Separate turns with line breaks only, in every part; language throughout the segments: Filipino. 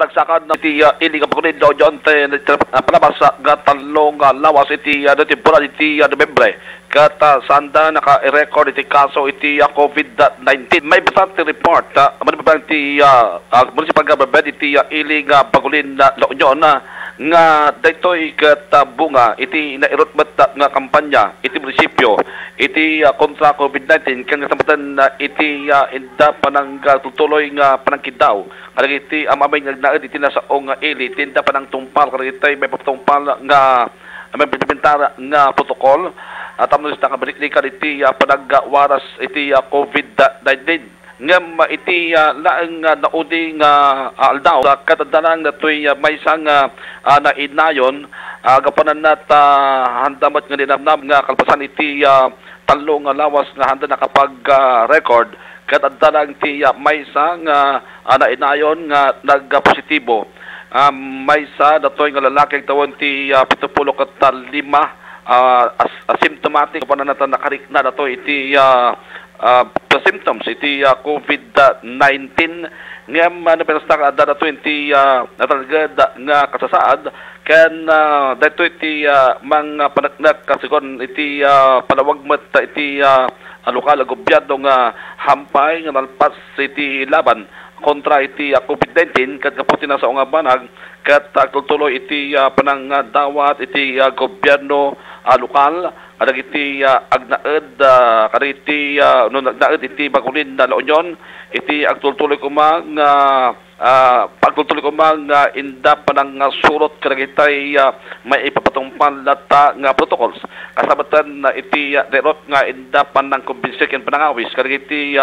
nagsakad na iti ili nga pagkunin daw dyan palabas nga talong lawas iti temporada iti Nobyembre kat sanda naka-record iti kaso iti COVID-19. May basat report manipapang iti municipal government iti ili nga pagkulin na La Union nga daytoy kat bunga iti nairotmet nga kampanya iti munisipyo iti kontra COVID-19 kan kasambatan iti inda panang tutuloy nga panangkid daw kadagiti iti amamay nga naed iti nasaong nga ili tinda panang tumpal kadagiti may pagtumpal nga may implementar nga protokol at amun sa kabalik-likan iti panagwaras iti COVID-19 ngam iti laeng naudi nga aldaw katadalang datoy may sang nainayon gapanan nat handamat nga dinamnam nga kalpasan iti talong lawas nga handa nakapag-record katadalang iti may sang nainayon nga nagpositibo may sa datoy nga lalaki tawon ti 75 asymptomatic kapanan nat nakarikna datoy iti symptoms iti COVID-19 ngam napenasta kada dato iti natalagad nga kasasaad ken dato iti mga panaknak kasigon iti palawagmet iti lokal gobyerno nga hampay nga nalpas iti laban kontra iti COVID-19 ket kaputi na sa nga banag ket tuloy iti panangdawat iti gobyerno lokal kadagiti agnaed kadagiti no nagnaed iti bagulin na La Union iti agtultuloy kumang pagtultuloy kumang inda panang surot kadagiti may ipapatungpal lata nga protocols kasabatan iti derot nga inda panang kumbinsi ken panangawis kadagiti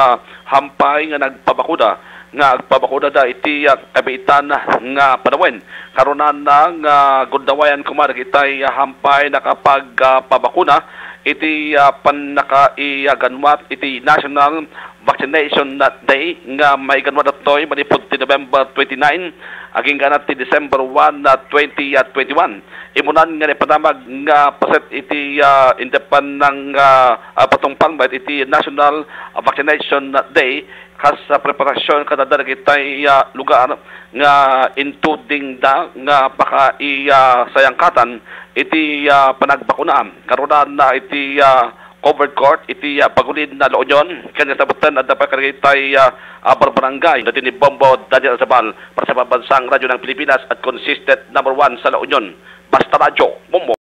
hampay nga nagpabakuna nga agpabakuna da iti kabitan nga panawen karunan nga guddawayan kumadag itay hampay nakapagpabakuna iti panakaiganwat iti National Vaccination Day nga may ganwat datoy manipod ti November 29 aging ganat ti December 1 2021 imunan nga ipanamag nga paset iti indepan patungpal iti National Vaccination Day kas preparasyon kadadar kitay lugar nga intuding da nga baka sayangkatan iti panagbakunaan karunan na iti covered court iti pagulin na La Union kanya sabutan at dapat kitay barbarangay na tinibombo Daniel Azabal para sa Pambansang Radyo ng Pilipinas at consistent number 1 sa La Union. Basta Radyo, Momo.